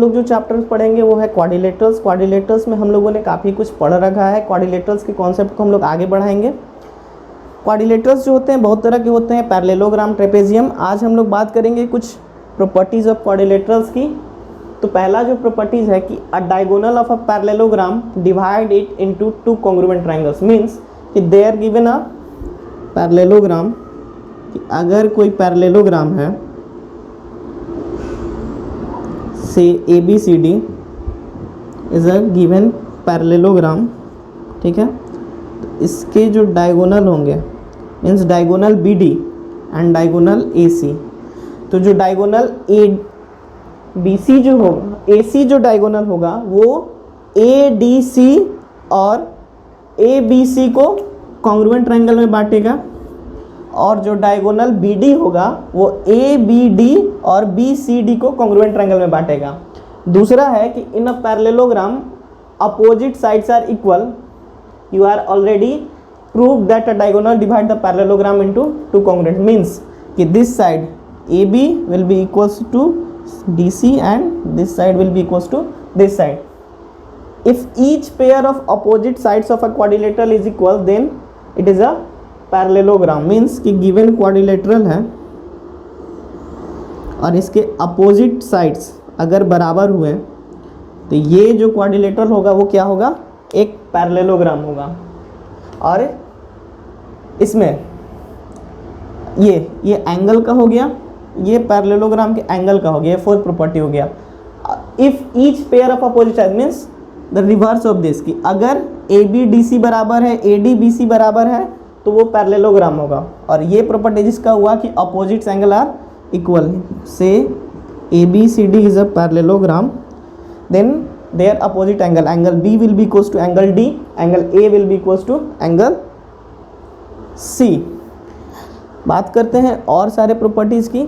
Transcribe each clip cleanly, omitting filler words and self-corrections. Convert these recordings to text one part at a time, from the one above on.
लोग जो चैप्टर्स पढ़ेंगे वो है क्वाड्रिलेटरल्स। क्वाड्रिलेटरल्स में हम लोगों ने काफ़ी कुछ पढ़ रखा है। क्वाड्रिलेटरल्स के कॉन्सेप्ट को हम लोग आगे बढ़ाएंगे। क्वाड्रिलेटरल्स जो होते हैं बहुत तरह के होते हैं, पैरेललोग्राम, ट्रेपेजियम। आज हम लोग बात करेंगे कुछ प्रॉपर्टीज़ ऑफ क्वाड्रिलेटरल्स की। तो पहला जो प्रॉपर्टीज़ है कि a diagonal of a parallelogram divide it into two congruent triangles, means कि they are given a parallelogram, कि अगर कोई पैरेललोग्राम है से ABCD is a given parallelogram, ठीक है, तो इसके जो डायगोनल होंगे means diagonal BD and diagonal AC, तो जो डायगोनल ABC जो होगा, AC जो डायगोनल होगा वो ADC और ABC को कॉन्ग्रुएंट ट्रायंगल में बांटेगा, और जो डायगोनल BD होगा वो ABD और BCD को कॉन्ग्रुएंट ट्रायंगल में बांटेगा। दूसरा है कि in a parallelogram opposite sides are equal, you are already prove that a diagonal divide the parallelogram into two congruent, means कि this side AB will be equals to DC and this side will be equals to this side. If each pair of opposite sides of a quadrilateral is equal, then it is a parallelogram, means कि given quadrilateral है और इसके opposite sides अगर बराबर हुए तो ये जो क्वाड्रिलेटरल होगा वो क्या होगा, एक पैरेललोग्राम होगा। और इसमें ये एंगल का हो गया, ये पैरेललोग्राम के एंगल का हो गया, ये फोर्थ प्रॉपर्टी हो गया। If each pair of opposite side means the reverse of this, कि अगर ABDC बराबर है, ADBC बराबर है तो वो पैरेललोग्राम होगा। और ये प्रॉपर्टी जिसका हुआ कि opposite angle are equal, so ABCD is a parallelogram, then their opposite angle, angle B will be equals to angle D, angle A will be equals to angle C। बात करते हैं और सारे प्रॉपर्टीज़ की।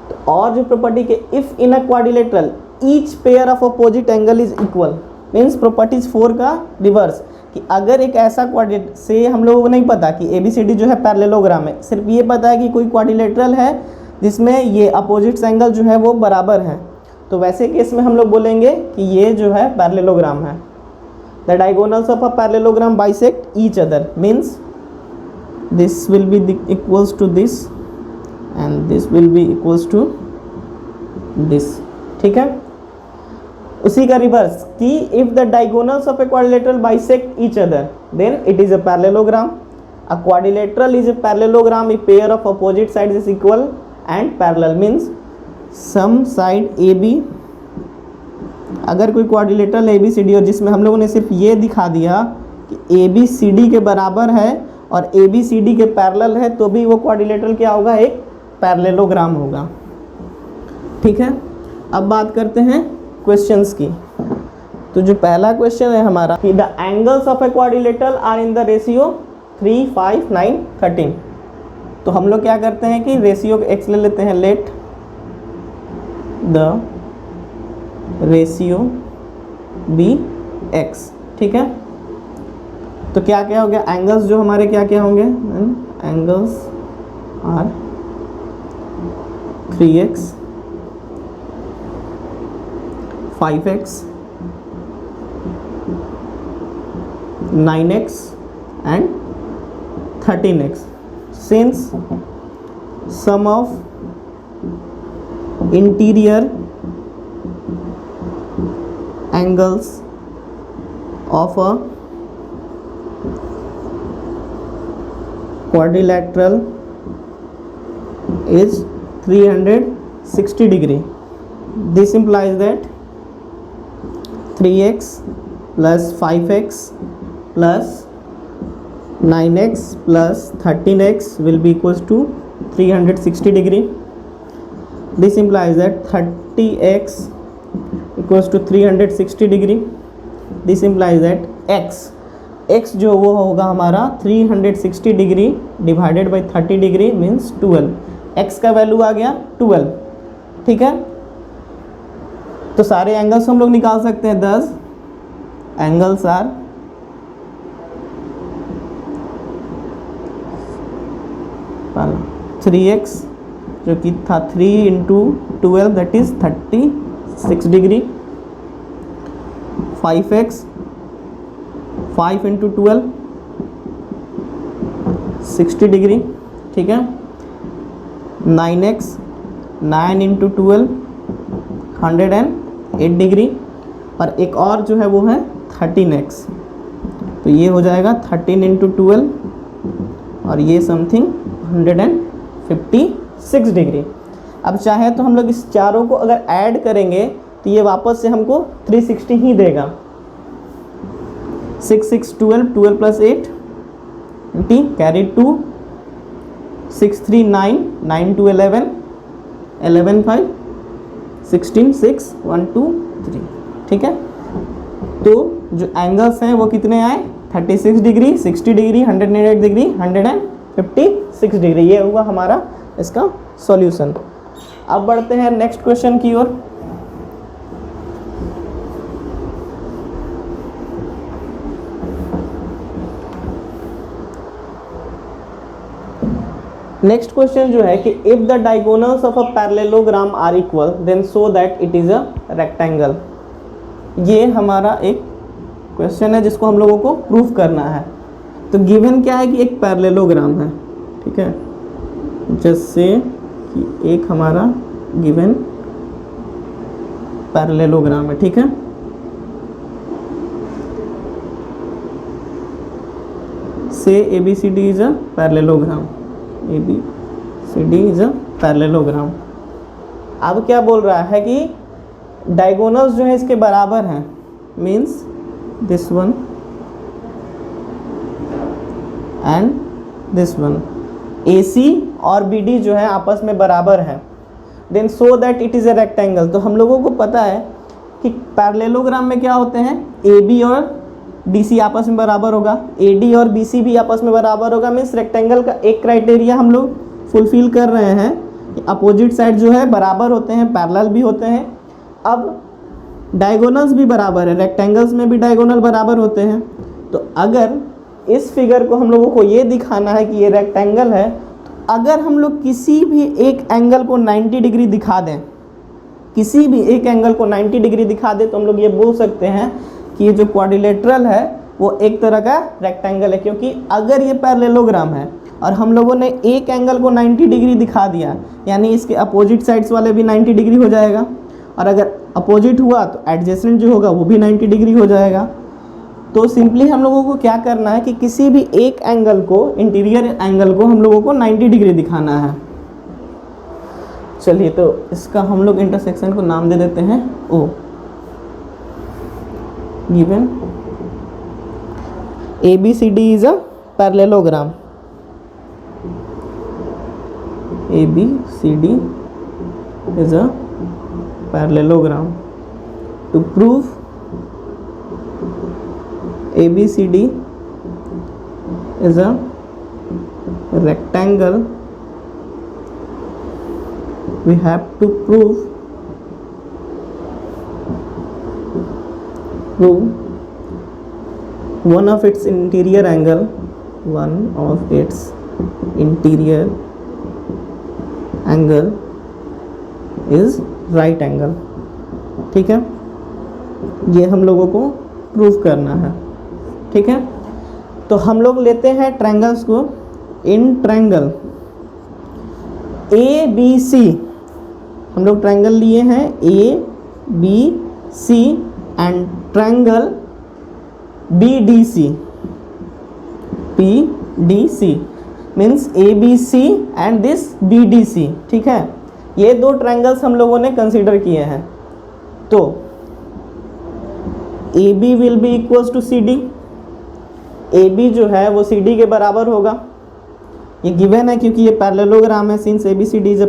तो और जो प्रॉपर्टी के if in a quadrilateral each pair of opposite angle is equal, means properties 4 का रिवर्स, कि अगर एक ऐसा क्वाड्रिलेटरल से हम लोगों को नहीं पता कि ABCD जो है पैरेललोग्राम है, सिर्फ ये पता है कि कोई क्वाड्रिलेटरल है जिसमें ये अपोजिट एंगल जो है वो बराबर है, तो वैसे केस में हम लोग बोलेंगे कि ये जो है पैरेललोग्राम है। The diagonals of a parallelogram bisect each other, means this will be equals to this and this will be equals to this, ठीक है। उसी का रिवर्स कि if the diagonals of a quadrilateral bisect each other then it is a parallelogram. A quadrilateral is a parallelogram if pair of opposite sides is equal and parallel, means some side AB, अगर कोई quadrilateral ABCD और जिसमें हम लोगों ने सिर्फ ये दिखा दिया कि ABCD के बराबर है और ABCD के पैरेलल है, तो भी वो क्वाड्रिलेटरल क्या होगा, एक पैरेललोग्राम होगा, ठीक है। अब बात करते हैं क्वेश्चंस की। तो जो पहला क्वेश्चन है हमारा कि the angles of a quadrilateral are in the ratio 3, 5, 9, 13। तो हम लोग क्या करते हैं कि रेशियो x ले लेते हैं, let the ratio be x, ठीक है। तो क्या क्या हो गया, एंगल्स जो हमारे क्या क्या होंगे, angles are 3x, 5x, 9x and 13x, since sum of interior angles of a quadrilateral is 360 degree. This implies that 3x plus 5x plus 9x plus 13x will be equals to 360 degree. This implies that 30x equals to 360 degree. This implies that x जो वो होगा हमारा 360 degree divided by 30 degree means 12, x का value आ गया 12, ठीक है। तो सारे एंगल्स हम लोग निकाल सकते हैं। 10 एंगल्स आर 3x जो कि था 3 × 12 that is 36 6 degree, 5x 5 into 12 60 degree, ठीक है। 9x 9 इंटू 12 108 डिग्री, और एक और जो है वो है 13x, तो ये हो जाएगा 13 इंटू 12 और ये समथिंग 156 डिग्री। अब चाहे तो हम लोग इस चारों को अगर ऐड करेंगे तो ये वापस से हमको 360 ही देगा। 6 6 12, 12 प्लस 8 20, कैरी 2, 6 3 9, 9 2 11, 11 5 16, 6 1 2 3, ठीक है। तो जो एंगल्स हैं वो कितने आए, 36 डिग्री, 60 डिग्री, 108 डिग्री, 156 डिग्री। ये हुआ हमारा इसका सॉल्यूशन। अब बढ़ते हैं नेक्स्ट क्वेश्चन की ओर। नेक्स्ट क्वेश्चन जो है कि if the diagonals of a parallelogram are equal then so that it is a rectangle. ये हमारा एक क्वेश्चन है जिसको हम लोगों को प्रूफ करना है। तो गिवन क्या है कि एक पैरेललोग्राम है, ठीक है, जैसे कि एक हमारा गिवन पैरेललोग्राम है, ठीक है। से ABCD is a parallelogram, ABCD is a parallelogram. अब क्या बोल रहा है कि डायगोनल्स जो है इसके बराबर हैं, means this one and this one, AC और BD जो है आपस में बराबर है, then so that it is a rectangle. तो हम लोगों को पता है कि पैरेललोग्राम में क्या होते हैं, AB और DC आपस में बराबर होगा, AD और BC भी आपस में बराबर होगा। मीन्स रेक्टेंगल का एक क्राइटेरिया हम लोग फुलफिल कर रहे हैं, अपोजिट साइड जो है बराबर होते हैं, पैरेलल भी होते हैं। अब डायगोनल्स भी बराबर है, रेक्टेंगल्स में भी डायगोनल बराबर होते हैं। तो अगर इस फिगर को हम लोगों को ये दिखाना है कि ये रेक्टेंगल है, तो अगर हम लोग किसी भी एक एंगल को 90 डिग्री दिखा दें, किसी भी एक एंगल को 90 डिग्री दिखा दें, तो हम लोग ये बोल सकते हैं कि ये जो क्वाड्रिलेटरल है वो एक तरह का रेक्टेंगल है। क्योंकि अगर ये पैरेललोग्राम है और हम लोगों ने एक एंगल को 90 डिग्री दिखा दिया, यानी इसके अपोजिट साइड्स वाले भी 90 डिग्री हो जाएगा, और अगर अपोजिट हुआ तो एडजेसेंट जो होगा वो भी 90 डिग्री हो जाएगा। तो सिंपली हम लोगों को क्या करना है कि किसी भी एक एंगल को, इंटीरियर एंगल को हम लोगों को 90 डिग्री दिखाना है। चलिए, तो इसका हम लोग इंटरसेक्शन को नाम दे देते हैं O। Given ABCD is a parallelogram, ABCD is a parallelogram. To prove ABCD is a rectangle, we have to prove one of its interior angle is right angle, ठीक है। ये हम लोगों को प्रूव करना है, ठीक है। तो हम लोग लेते हैं ट्रायंगल्स को। इन ट्रायंगल ABC, हम लोग ट्रायंगल लिए हैं ABC and triangle BDC means ABC and this BDC, ठीक है। ये दो ट्रायंगल्स हम लोगों ने कंसीडर किए हैं। तो AB will be equals to CD, AB जो है वो CD के बराबर होगा। ये गिवन है क्योंकि ये पैरेललोग्राम है, since ABCD is a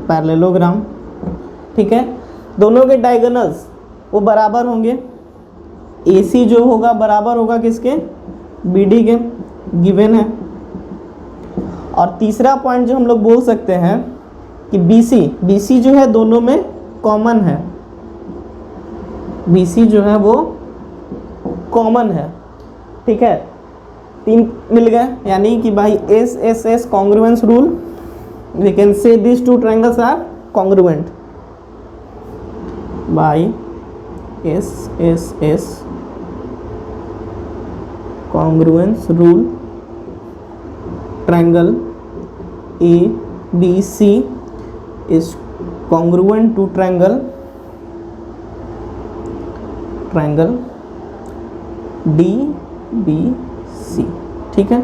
parallelogram, ठीक है। दोनों के डायगोनल्स वो बराबर होंगे। AC जो होगा बराबर होगा किसके, BD के, गिवन है। और तीसरा पॉइंट जो हम लोग बोल सकते हैं कि BC जो है दोनों में कॉमन है, BC जो है वो कॉमन है, ठीक है। 3 मिल गए, यानी कि भाई S congruence rule we can say these two triangles are congruent by SSS congruence rule. Triangle ABC is congruent to triangle DBC. ठीक है,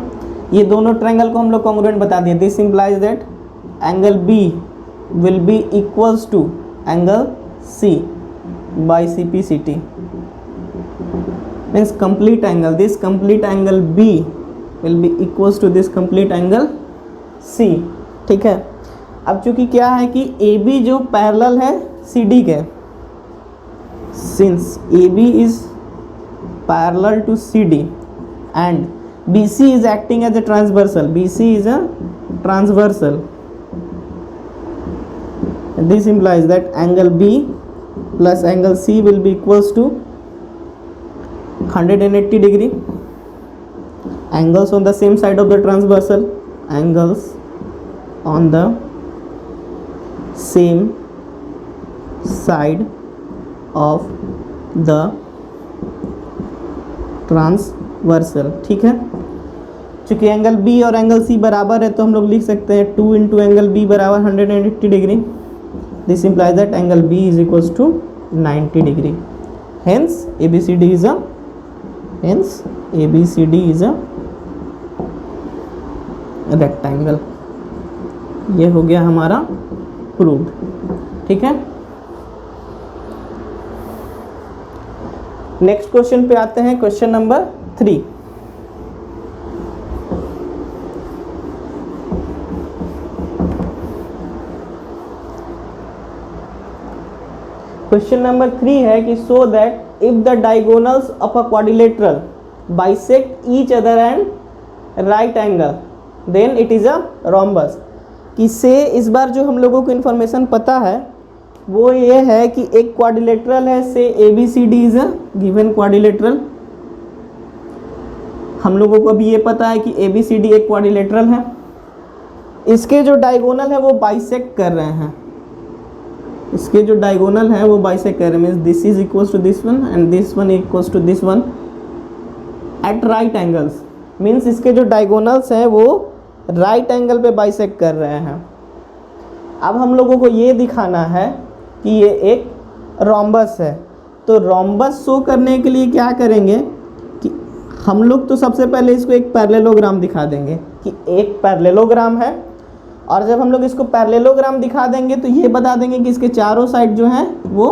ये दोनों ट्रायंगल को हम लोग कॉन्ग्रुएंट बता दिए. This implies that angle B will be equals to angle C by CPCT. Means complete angle, this complete angle B will be equals to this complete angle C. ठीक है, अब चूंकि क्या है कि AB जो पैरेलल है CD के, since AB is parallel to CD and BC is acting as a transversal. BC is a transversal. This implies that angle B plus angle C will be equals to 180 degree. Angles on the same side of the transversal. Angles on the same side of the transversal. ठीक है, चूंकि angle B और angle C बराबर है तो हम लोग लिख सकते हैं 2 इंटू एंगल B बराबर 180 degree. This implies that angle B is equals to 90 degree. Hence ABCD is a rectangle. ये हो गया हमारा प्रूव्ड. ठीक है, नेक्स्ट क्वेश्चन पे आते हैं. Question number 3. क्वेश्चन नंबर 3 है कि so that if the diagonals of a quadrilateral bisect each other and right angle then it is a rhombus. कि से इस बार जो हम लोगों को इन्फॉर्मेशन पता है वो ये है कि एक क्वाड्रिलेटरल है, से ABCD is a given quadrilateral. हम लोगों को अभी ये पता है कि ABCD एक क्वाड्रिलेटरल है. इसके जो डायगोनल है वो बाइसेक्ट कर रहे हैं. इसके जो डायगोनल है वो बाइसेक्ट कर रहे हैं. Means this is equals to this one and this one equals to this one at right angles. Means इसके जो डायगोनल्स हैं वो राइट एंगल पे बाइसेक्ट कर रहे हैं. अब हम लोगों को ये दिखाना है कि ये एक रोम्बस है. तो रोम्बस शो करने के लिए क्या करेंगे कि हम लोग तो सबसे पहले इसको एक पैरेललोग्राम दिखा देंगे कि एक पैरेललोग्राम है. और जब हम लोग इसको पैरेललोग्राम दिखा देंगे तो ये बता देंगे कि इसके चारों साइड जो हैं वो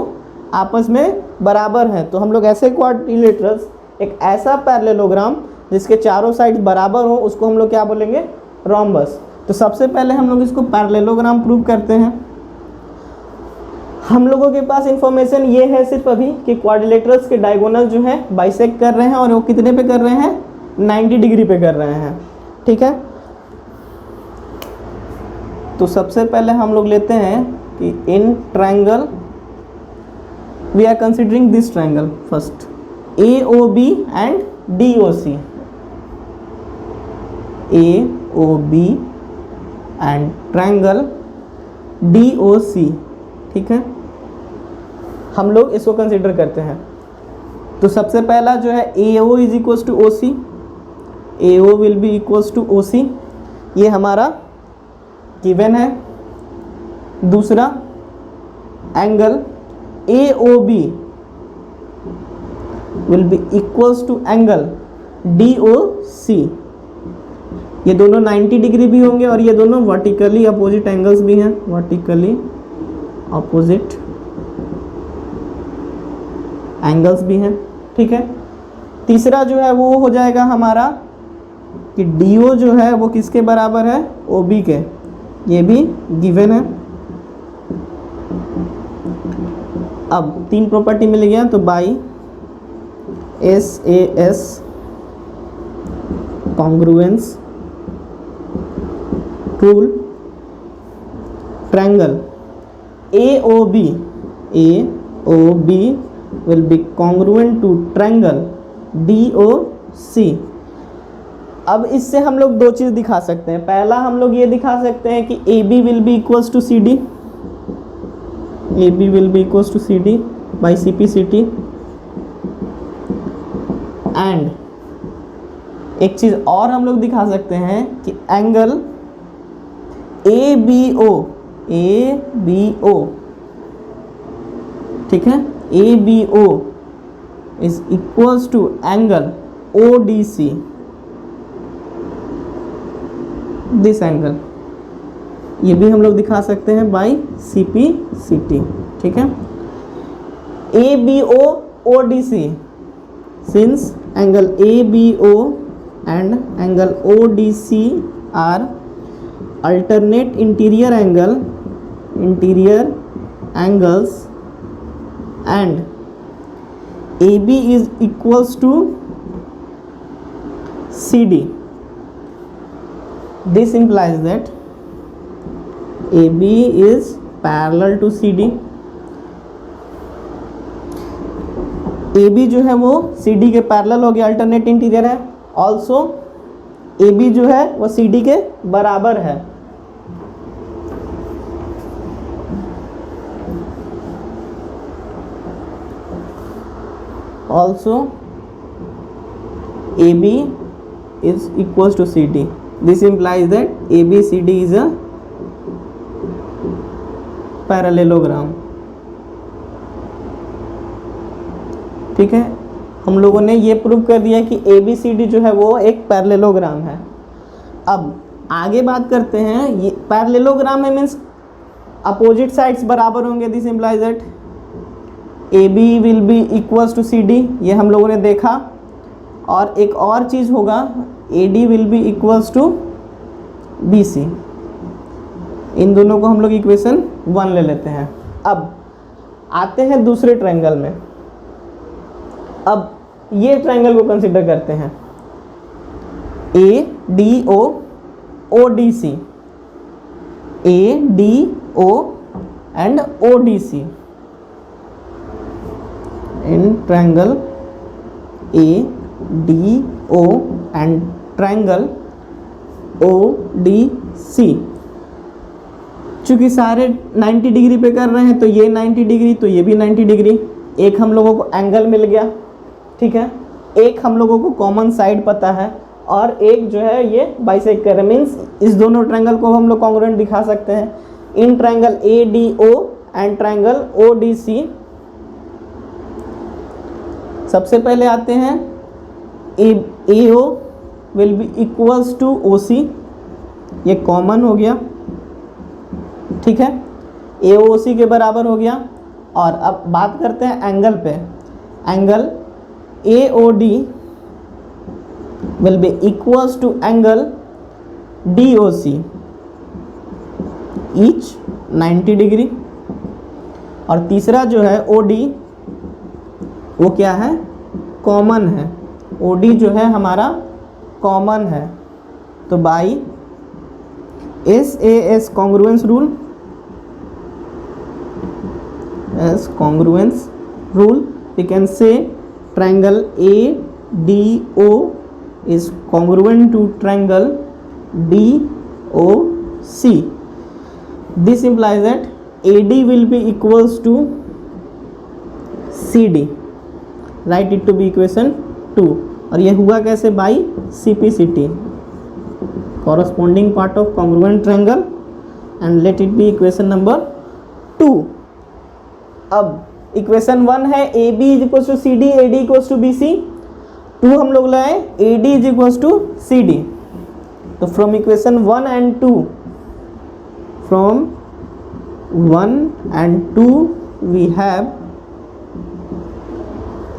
आपस में बराबर हैं. तो हम लोग ऐसे क्वाड्रिलेटरल्स, एक ऐसा पैरेललोग्राम जिसके चारों साइड बराबर हो, उसको हम लोग क्या बोलेंगे? रोम्बस. तो सबसे पहले हम लोग इसको पैरेललोग्राम प्रूव करते हैं. हम लोगों के पास इंफॉर्मेशन ये है सिर्फ अभी कि क्वाड्रिलेटरल्स के डायगोनल जो है बाइसेक्ट कर रहे हैं और वो कितने पे कर रहे हैं? 90 डिग्री पे कर रहे हैं. ठीक है, तो सबसे पहले हम लोग लेते हैं कि in triangle we are considering this triangle first, AOB and DOC. AOB and triangle DOC. ठीक है, हम लोग इसको कंसिडर करते हैं. तो सबसे पहला जो है AO is equals to OC. AO will be equals to OC. ये हमारा गिवन है. दूसरा angle AOB will be equals to angle DOC. ये दोनों 90 डिग्री भी होंगे और ये दोनों वर्टिकली अपोजिट एंगल्स भी हैं. वर्टिकली अपोजिट एंगल्स भी हैं. ठीक है, तीसरा जो है वो हो जाएगा हमारा कि DO जो है वो किसके बराबर है? OB के. ये भी गिवन है. अब 3 प्रॉपर्टी मिल गया. तो by SAS congruence rule, triangle AOB will be congruent to triangle DOC. अब इससे हम लोग दो चीज़ दिखा सकते हैं। पहला हम लोग ये दिखा सकते हैं कि A B will be equals to C D, A B will be equals to C D by C P C T. And एक चीज़ और हम लोग दिखा सकते हैं कि एंगल ए बी ओ, ठीक है, A B O is equals to angle O D C, this angle, ये भी हम लोग दिखा सकते हैं by C P C T, ठीक है। A B O D C, since angle A B O and angle O D C are alternate interior angles and AB is equals to CD. This implies that AB is parallel to CD. AB जो है वो CD के parallel हो गया, alternate interior है। Also AB जो है वो CD के बराबर है। Also AB is equals to CD. This implies that ABCD is a parallelogram. ठीक है, हम लोगों ने ये प्रूव कर दिया कि ABCD जो है वो एक पैरेललोग्राम है। अब आगे बात करते हैं, ये पैरेललोग्राम है मीन्स अपोजिट साइड्स बराबर होंगे। This implies that AB will be equals to CD, ये हम लोगों ने देखा। और एक और चीज़ होगा, AD will be equals to BC। इन दोनों को हम लोग इक्वेशन 1 ले लेते हैं। अब आते हैं दूसरे ट्रायंगल में। अब ये ट्रायंगल को कंसिडर करते हैं, ADO ODC, ADO and ODC। in triangle ADO and triangle ODC, चूँकि सारे 90 डिग्री पे कर रहे हैं तो ये 90 डिग्री तो ये भी 90 डिग्री। एक हम लोगों को एंगल मिल गया, ठीक है, एक हम लोगों को कॉमन साइड पता है और एक जो है ये बाइसेक्ट कर रहे, मीन्स इस दोनों ट्रायंगल को हम लोग कॉन्ग्रुएंट दिखा सकते हैं। In triangle ADO and triangle ODC सबसे पहले आते हैं AO will be equals to OC, ये कॉमन हो गया, ठीक है, AO OC के बराबर हो गया। और अब बात करते हैं एंगल पे, angle AOD will be equals to angle DOC, each 90 degree. और तीसरा जो है OD वो क्या है, कॉमन है, OD जो है हमारा कॉमन है। तो by SAS congruence rule, as congruence rule we can say triangle ADO is congruent to triangle DOC. This implies that AD will be equals to CD. Write it to be equation 2. और ये हुआ कैसे, by CPCT, corresponding part of congruent triangle, and let it be equation number 2. अब equation 1 है AB is equals to CD, AD equals to BC। 2 हम लोग लाए AD is equals to CD। तो from equation 1 and 2, from 1 and 2 we have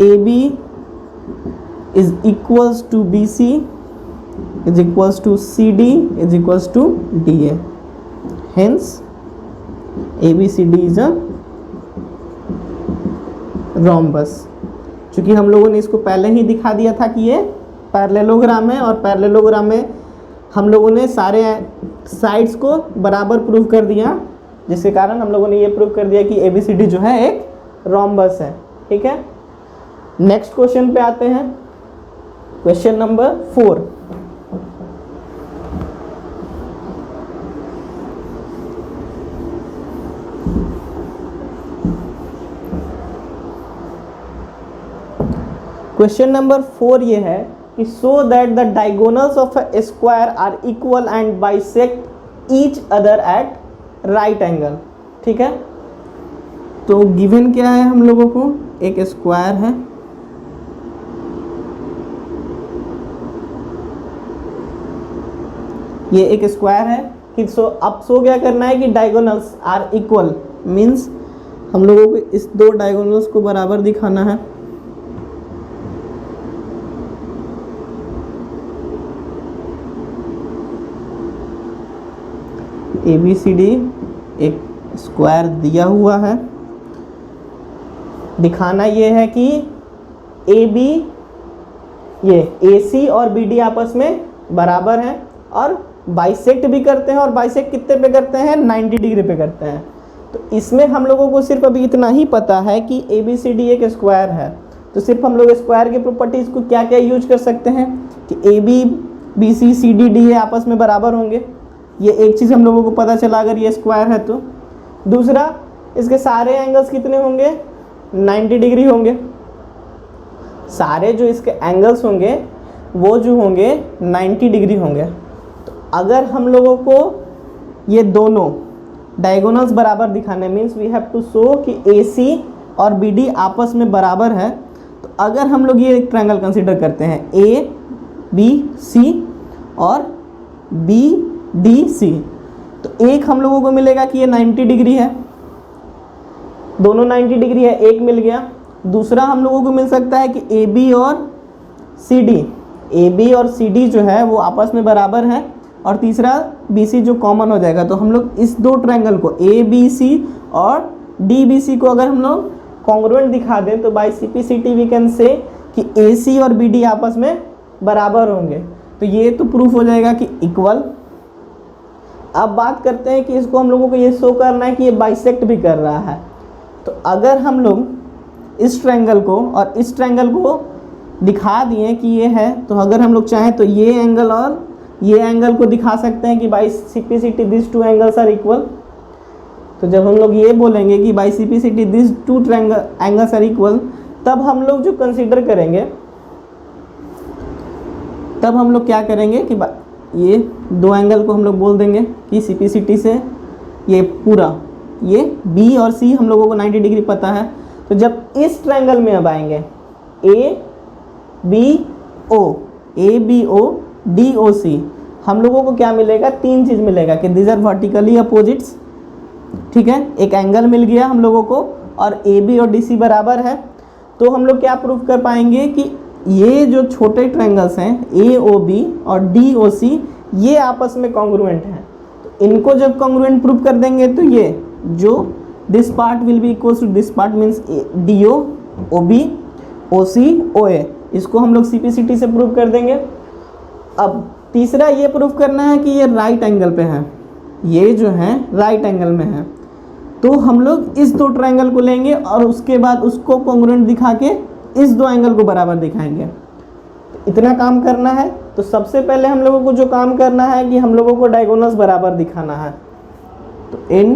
AB is equals to BC is equals to CD is equals to DA. Hence ABCD is a rhombus। चूँकि हम लोगों ने इसको पहले ही दिखा दिया था कि ये पैरेललोग्राम है, और पैरेललोग्राम में हम लोगों ने सारे साइड्स को बराबर प्रूव कर दिया, जिसके कारण हम लोगों ने ये प्रूव कर दिया कि ABCD जो है एक rhombus है, ठीक है। नेक्स्ट क्वेश्चन पे आते हैं, क्वेश्चन नंबर 4। क्वेश्चन नंबर 4 ये है कि so that the diagonals of a square are equal and bisect each other at right angle. ठीक है, तो गिवन क्या है हम लोगों को, एक स्क्वायर है, ये एक स्क्वायर है कि अब क्या करना है कि डायगोनल्स आर इक्वल, मीन्स हम लोगों को इस दो डायगोनल्स को बराबर दिखाना है। ABCD एक स्क्वायर दिया हुआ है, दिखाना ये है कि AB ये AC और BD आपस में बराबर हैं और बाइसेक्ट भी करते हैं, और बाइसेक्ट कितने पे करते हैं, 90 डिग्री पे करते हैं। तो इसमें हम लोगों को सिर्फ अभी इतना ही पता है कि ABCD एक स्क्वायर है, तो सिर्फ हम लोग स्क्वायर की प्रॉपर्टीज को क्या क्या यूज कर सकते हैं कि AB BC CD D आपस में बराबर होंगे, ये एक चीज़ हम लोगों को पता चला अगर ये स्क्वायर है तो। दूसरा, इसके सारे एंगल्स कितने होंगे, 90 डिग्री होंगे, सारे जो इसके एंगल्स होंगे वो जो होंगे 90 डिग्री होंगे। तो अगर हम लोगों को ये दोनों डायगोनल्स बराबर दिखाने, means we have to show कि AC और BD आपस में बराबर है, तो अगर हम लोग ये एक ट्रायंगल कंसीडर करते हैं ABC और BDC, तो एक हम लोगों को मिलेगा कि ये 90 डिग्री है, दोनों 90 डिग्री है, एक मिल गया। दूसरा हम लोगों को मिल सकता है कि AB और CD जो है वो आपस में बराबर है, और तीसरा BC जो कॉमन हो जाएगा। तो हम लोग इस दो ट्रायंगल को ABC और DBC को अगर हम लोग कॉन्ग्रुएंट दिखा दें तो bye CPCT we can say कि AC और BD आपस में बराबर होंगे, तो ये तो प्रूफ हो जाएगा कि इक्वल। अब बात करते हैं कि इसको हम लोगों को ये शो करना है कि ये बाइसेक्ट भी कर रहा है। तो अगर हम लोग इस ट्रायंगल को और इस ट्रायंगल को दिखा दिए कि ये है, तो अगर हम लोग चाहें तो ये एंगल और ये एंगल को दिखा सकते हैं कि by CPCT this two angles are equal. तो जब हम लोग ये बोलेंगे कि by CPCT this two angles are equal, तब हम लोग जो कंसीडर करेंगे, तब हम लोग क्या करेंगे कि ये दो एंगल को हम लोग बोल देंगे कि CPCT से ये पूरा ये B और C हम लोगों को 90 डिग्री पता है। तो जब इस ट्रायंगल में अब आएंगे ABO DOC, हम लोगों को क्या मिलेगा, तीन चीज़ मिलेगा कि दीज आर वर्टिकली अपोजिट्स। ठीक है, एक एंगल मिल गया हम लोगों को और AB और DC बराबर है। तो हम लोग क्या प्रूफ कर पाएंगे कि ये जो छोटे ट्रायंगल्स हैं AOB और DOC ये आपस में कॉन्ग्रुएंट हैं। तो इनको जब कॉन्ग्रुएंट प्रूफ कर देंगे तो ये जो this part will be equal to this part, means DO OB OC OA, इसको हम लोग CPCT से प्रूफ कर देंगे। अब तीसरा ये प्रूफ करना है कि ये राइट एंगल पे है, ये जो है राइट एंगल में है। तो हम लोग इस दो ट्रायंगल को लेंगे और उसके बाद उसको कॉन्ग्रुएंट दिखा के इस दो एंगल को बराबर दिखाएंगे। तो इतना काम करना है। तो सबसे पहले हम लोगों को जो काम करना है कि हम लोगों को डायगोनल्स बराबर दिखाना है। तो in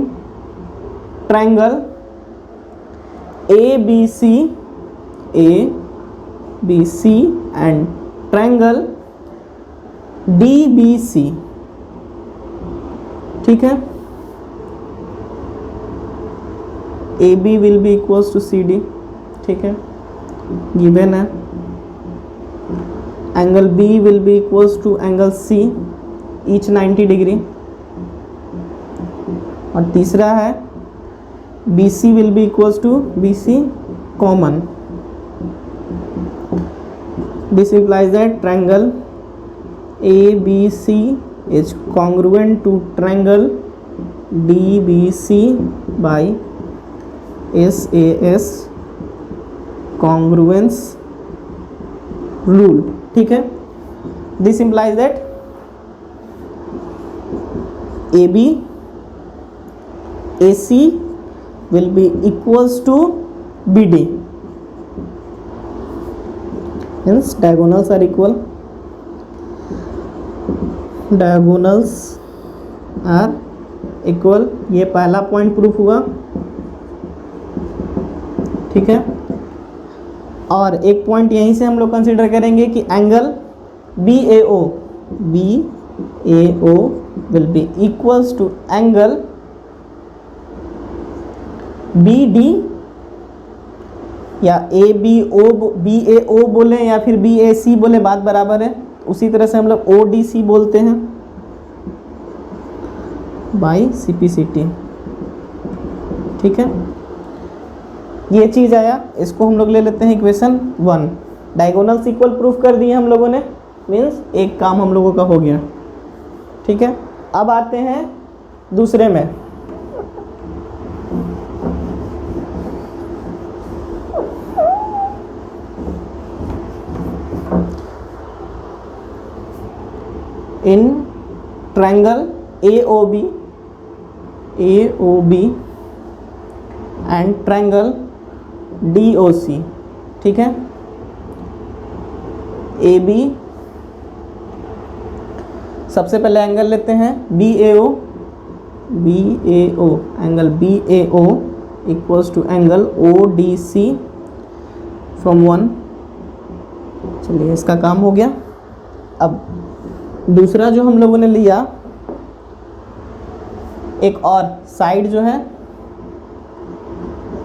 triangle ABC and triangle DBC, ठीक है, AB will be equals to CD, ठीक है, गिवन है। Angle B will be equals to angle C, each 90 degree. और तीसरा है BC will be equals to BC common. This implies that triangle ABC is congruent to triangle DBC by SAS congruence rule, ठीक है। This implies that AC will be equals to BD, hence diagonals are equal, diagonals are equal. ये पहला point proof हुआ, ठीक है। और एक point यहीं से हम लोग कंसिडर करेंगे कि angle BAO will be equals to angle BD या BAO बोले या फिर BAC बोले, बात बराबर है। उसी तरह से हम लोग ODC बोलते हैं बाई CPCT, ठीक है। ये चीज़ आया, इसको हम लोग ले लेते हैं इक्वेशन 1। डायगोनल्स इक्वल प्रूफ कर दिए हम लोगों ने, मीन्स एक काम हम लोगों का हो गया, ठीक है। अब आते हैं दूसरे में। In triangle AOB and triangle DOC, ठीक है। AB, सबसे पहले एंगल लेते हैं BAO, angle BAO equals to angle ODC from 1। चलिए इसका काम हो गया। अब दूसरा जो हम लोगों ने लिया, एक और साइड जो है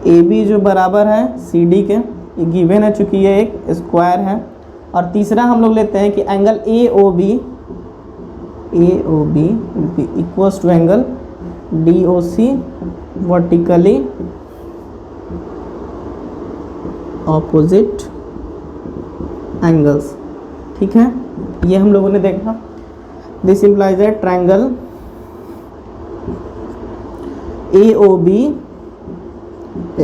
AB जो बराबर है CD के, ये गिवन है चूँकि ये एक स्क्वायर है। और तीसरा हम लोग लेते हैं कि angle AOB will be equals to angle DOC vertically opposite angles, ठीक है। ये हम लोगों ने देखा। This implies that triangle AOB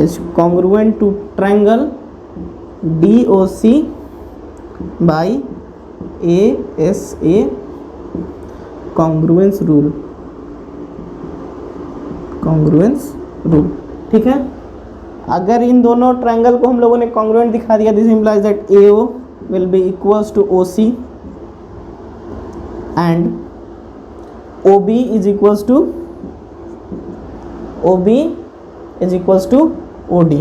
is congruent to triangle DOC by ASA congruence rule, ठीक है। अगर इन दोनों ट्रायंगल को हम लोगों ने कॉन्ग्रुएंट दिखा दिया, this implies that AO will be equals to OC and OB is equals to OD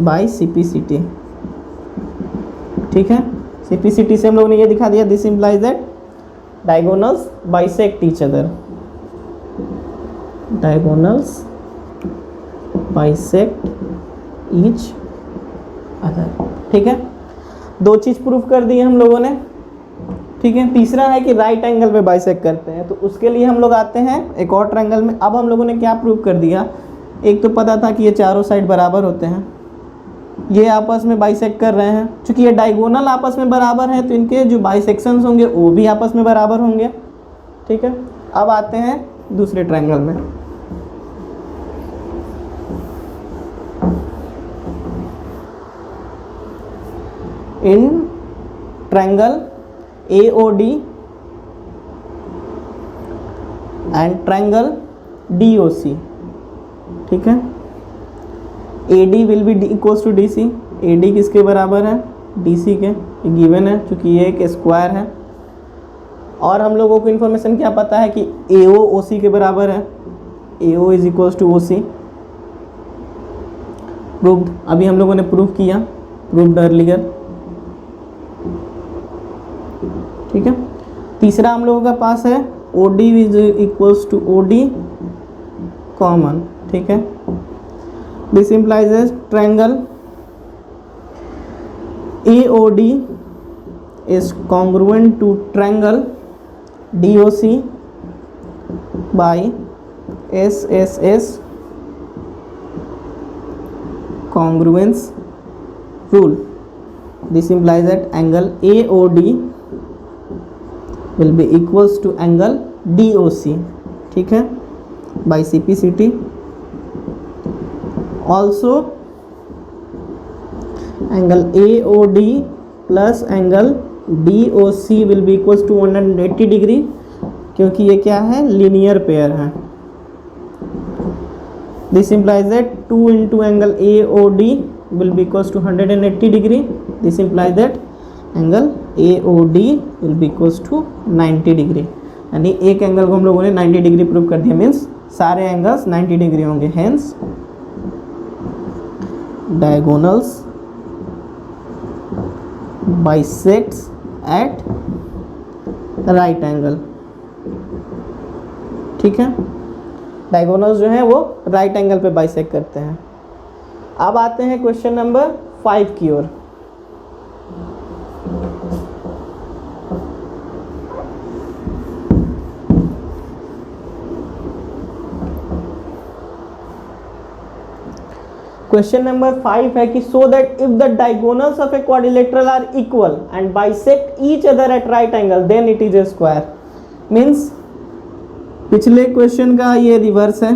by CPCT, ठीक है। CPCT से हम लोगों ने ये दिखा दिया, this implies that diagonals bisect each other, ठीक है। दो चीज़ प्रूफ कर दी हम लोगों ने, ठीक है। तीसरा है कि राइट एंगल पे बाइसेक्ट करते हैं, तो उसके लिए हम लोग आते हैं एक और ट्रायंगल में। अब हम लोगों ने क्या प्रूफ कर दिया, एक तो पता था कि ये चारों साइड बराबर होते हैं, ये आपस में बाइसेक्ट कर रहे हैं। चूँकि ये डायगोनल आपस में बराबर हैं तो इनके जो बाइसेक्शंस होंगे वो भी आपस में बराबर होंगे, ठीक है। अब आते हैं दूसरे ट्रायंगल में। In triangle AOD and triangle DOC, ठीक है। AD will be equals to DC। AD किसके बराबर है, DC के, ये गिवन है क्योंकि ये एक स्क्वायर है। और हम लोगों को इन्फॉर्मेशन क्या पता है कि AO OC के बराबर है, AO is equals to OC, proved. अभी हम लोगों ने प्रूव किया, प्रूव्ड अर्लियर, ठीक है। तीसरा हम लोगों के पास है OD is equals to OD common, ठीक है। This implies as triangle AOD is congruent to triangle DOC by SSS congruence rule. This implies that angle AOD will be equals to angle DOC, ठीक है, by CPCT। Also angle AOD plus angle DOC will be equals to 180 degree, क्योंकि ये क्या है, linear pair है। This implies that 2 into angle AOD will be equals to 180 degree. This implies that angle AOD will be equals to 90 degree, यानी एक angle को हम लोगों ने 90 डिग्री प्रूव कर दिया, मीन्स सारे एंगल्स 90 डिग्री होंगे। Hence diagonals bisects at right angle. ठीक है, डायगोनल्स जो है वो राइट एंगल पे बाइसेक्ट करते हैं। अब आते हैं क्वेश्चन नंबर 5 की ओर। क्वेश्चन नंबर 5 है कि so that if the diagonals of a quadrilateral are equal and bisect each other at right angle then it is a square. Means पिछले क्वेश्चन का ये रिवर्स है।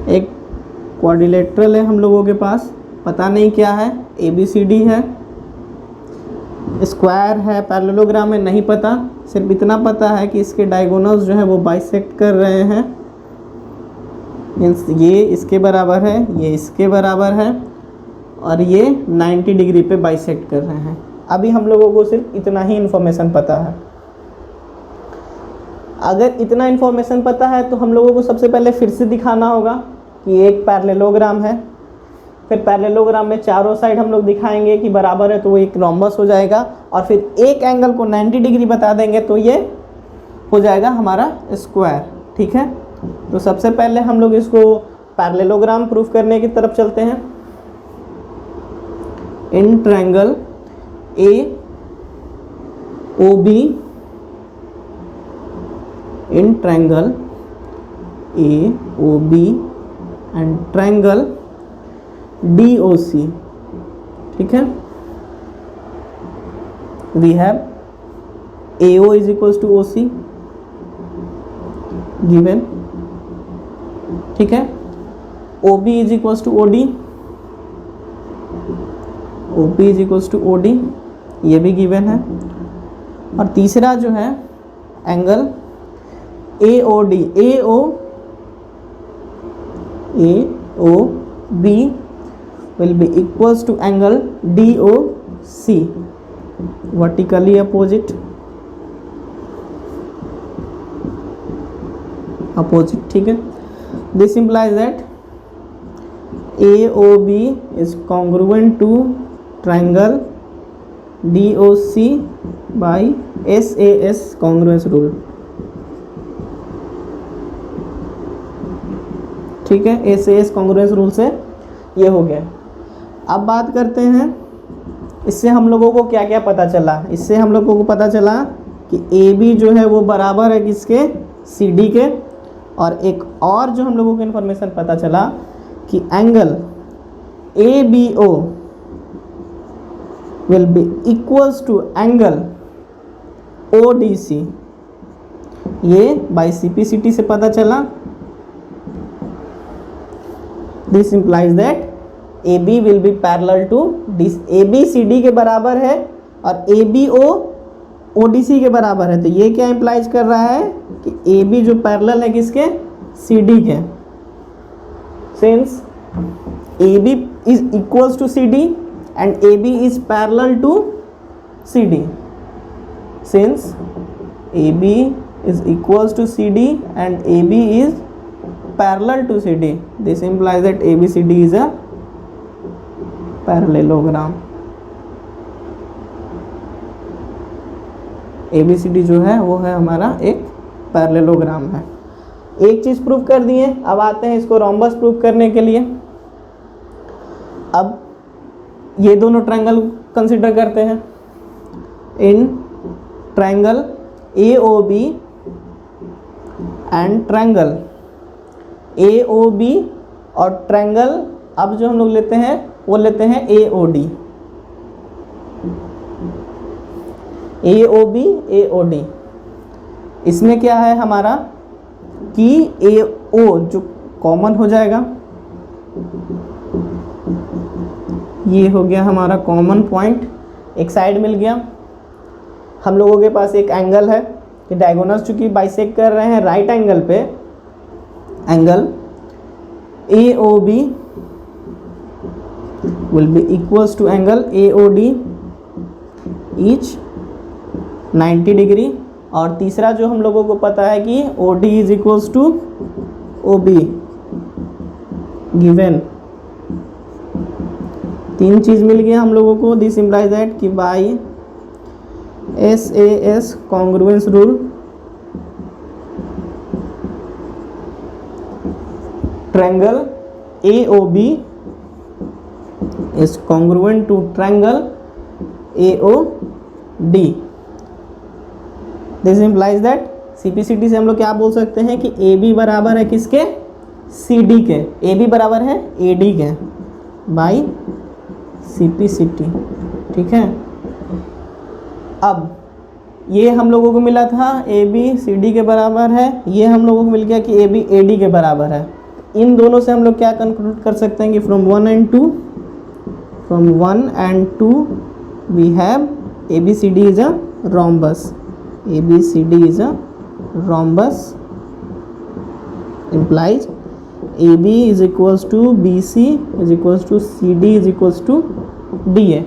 एक क्वाड्रिलेटरल है हम लोगों के पास, पता नहीं क्या है, ABCD है, स्क्वायर है, पैरेललोग्राम है, नहीं पता, सिर्फ इतना पता है कि इसके डायगोनल्स जो है वो बाइसेक्ट कर रहे हैं। मीन्स ये इसके बराबर है, ये इसके बराबर है, और ये 90 डिग्री पे बाइसेक्ट कर रहे हैं। अभी हम लोगों को सिर्फ इतना ही इन्फॉर्मेशन पता है। अगर इतना इन्फॉर्मेशन पता है तो हम लोगों को सबसे पहले फिर से दिखाना होगा कि एक पैरेललोग्राम है, फिर पैरेललोग्राम में चारों साइड हम लोग दिखाएंगे कि बराबर है तो वो एक रोम्बस हो जाएगा, और फिर एक एंगल को 90 डिग्री बता देंगे तो ये हो जाएगा हमारा स्क्वायर। ठीक है, तो सबसे पहले हम लोग इसको पैरेललोग्राम प्रूफ करने की तरफ चलते हैं। In triangle AOB, in triangle AOB and triangle DOC, ठीक है, we have AO is equals to OC given. ठीक है, OB is equals to OD, OP is equals to OD, ये भी गिवन है। और तीसरा जो है angle AOD, AOB will be equals to angle DOC, vertically opposite, ठीक है। This implies that AOB is congruent to triangle DOC by SAS congruence rule। ठीक है, SAS congruence rule से ये हो गया। अब बात करते हैं इससे हम लोगों को क्या क्या पता चला। इससे हम लोगों को पता चला कि AB जो है वो बराबर है किसके, CD के। और एक और जो हम लोगों को इन्फॉर्मेशन पता चला कि angle ABO will be equals to angle ODC, ये बाय CPCT से पता चला। This implies that AB will be parallel to this, AB CD के बराबर है और ABO ODC के बराबर है। तो ये क्या इम्प्लाइज कर रहा है कि AB जो पैरेलल है किसके, CD के। Since AB is equals to CD and AB is parallel to CD, since AB is equals to CD and AB is parallel to CD, this implies that ABCD is a parallelogram। ABCD जो है वो है हमारा एक parallelogram है। एक चीज़ prove कर दिए, अब आते हैं इसको रोम्बस प्रूव करने के लिए। अब ये दोनों ट्रायंगल कंसिडर करते हैं। In triangle AOB and triangle AOB और ट्रायंगल अब जो हम लोग लेते हैं वो लेते हैं AOD, AOD। इसमें क्या है हमारा कि AO जो कॉमन हो जाएगा, ये हो गया हमारा कॉमन पॉइंट, एक साइड मिल गया। हम लोगों के पास एक एंगल है कि डायगोनल्स चूंकि बाइसेक्ट कर रहे हैं राइट एंगल पे, angle AOB will be equals to angle AOD each 90 degree. और तीसरा जो हम लोगों को पता है कि OD is equals to OB, given तीन चीज़ मिल गया हम लोगों को। दिस इम्प्लाइज दैट कि by SAS congruence rule triangle AOB is congruent to triangle AOD। This implies that CPCT से हम लोग क्या बोल सकते हैं कि AB बराबर है किसके, CD के, AB बराबर है AD के बाई CPCT, ठीक है। अब ये हम लोगों को मिला था AB CD के बराबर है, ये हम लोगों को मिल गया कि AB AD के बराबर है। इन दोनों से हम लोग क्या कंक्लूड कर सकते हैं कि from 1 and 2 we have ABCD is a rhombus, ABCD is a rhombus implies AB is equals to BC is equals to CD is equals to DA।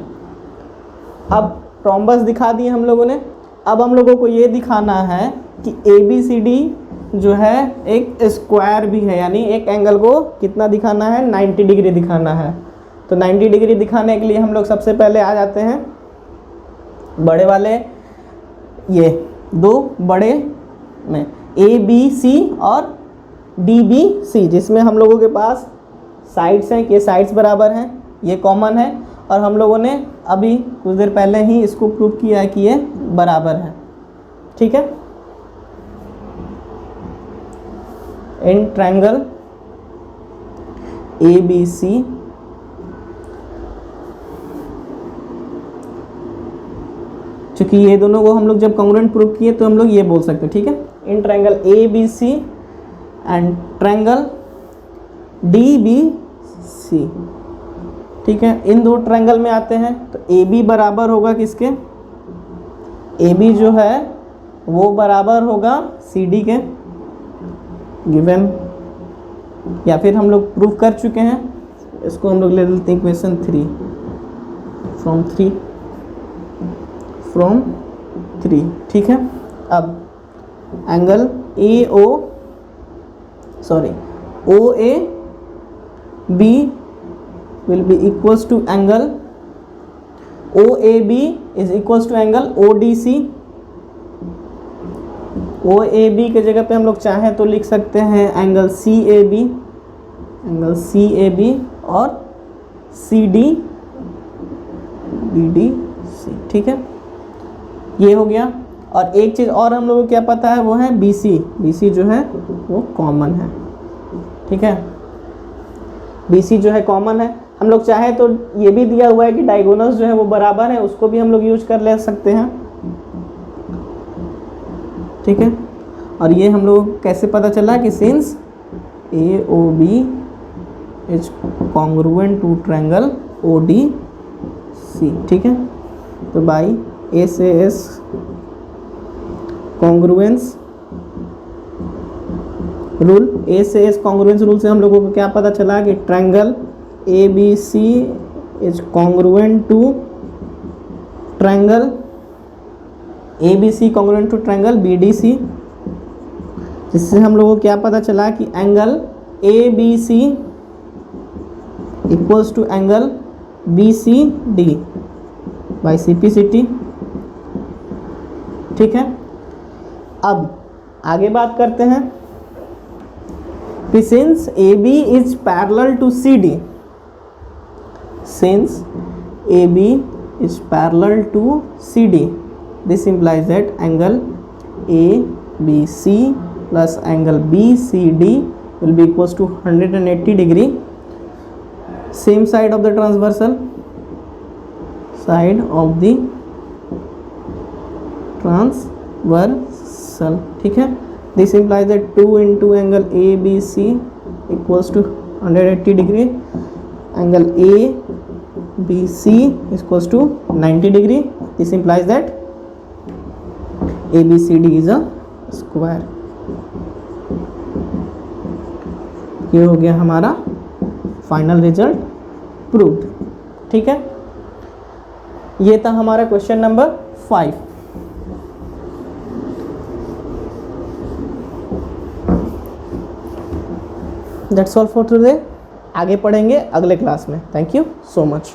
अब rhombus दिखा दिए हम लोगों ने। अब हम लोगों को ये दिखाना है कि ABCD जो है एक स्क्वायर भी है, यानी एक एंगल को कितना दिखाना है, 90 डिग्री दिखाना है। तो 90 डिग्री दिखाने के लिए हम लोग सबसे पहले आ जाते हैं बड़े वाले, ये दो बड़े में ABC और DBC, जिसमें हम लोगों के पास साइड्स हैं, ये साइड्स बराबर हैं, ये कॉमन है, और हम लोगों ने अभी कुछ देर पहले ही इसको प्रूव किया है कि ये बराबर है, ठीक है। इन ट्रायंगल ABC क्योंकि ये दोनों को हम लोग जब कॉन्ग्रुएंट प्रूव किए तो हम लोग ये बोल सकते हैं, ठीक है। इन triangle ABC and triangle DBC, ठीक है। इन दो ट्रायंगल में आते हैं तो AB बराबर होगा किसके, AB जो है वो बराबर होगा CD के, गिवन, या फिर हम लोग प्रूव कर चुके हैं, इसको हम लोग ले लेते हैं इक्वेशन 3 फ्रॉम 3, ठीक है। अब angle OAB will be equals to angle OAB is equals to angle ODC। OAB के जगह पे हम लोग चाहें तो लिख सकते हैं एंगल CAB और DDC, ठीक है। ये हो गया। और एक चीज़ और हम लोगों को क्या पता है, वो है BC जो है वो कॉमन है, ठीक है। BC जो है कॉमन है। हम लोग चाहे तो ये भी दिया हुआ है कि डायगोनल्स जो है वो बराबर है, उसको भी हम लोग यूज कर ले सकते हैं, ठीक है। और ये हम लोग कैसे पता चला कि since AOB is congruent to triangle ODC, ठीक है। तो by SAS congruence rule, SAS congruence rule से हम लोगों को क्या पता चला कि triangle ABC is congruent to triangle ABC congruent to triangle BDC, जिससे हम लोगों को क्या पता चला कि angle ABC equals to angle BCD by CPCT, ठीक है। अब आगे बात करते हैं कि since AB is parallel to CD, since AB is parallel to CD, this implies that angle ABC plus angle BCD will be equals to 180 degree, same side of the transversal, ठीक है। This implies that 2 into angle ABC equals to 180 degree, angle ABC is equals to 90 degree। This implies that ABCD is a square। ये हो गया हमारा final result proved, ठीक है। ये था हमारा question number 5। That's all for today. आगे पढ़ेंगे अगले क्लास में। Thank you so much.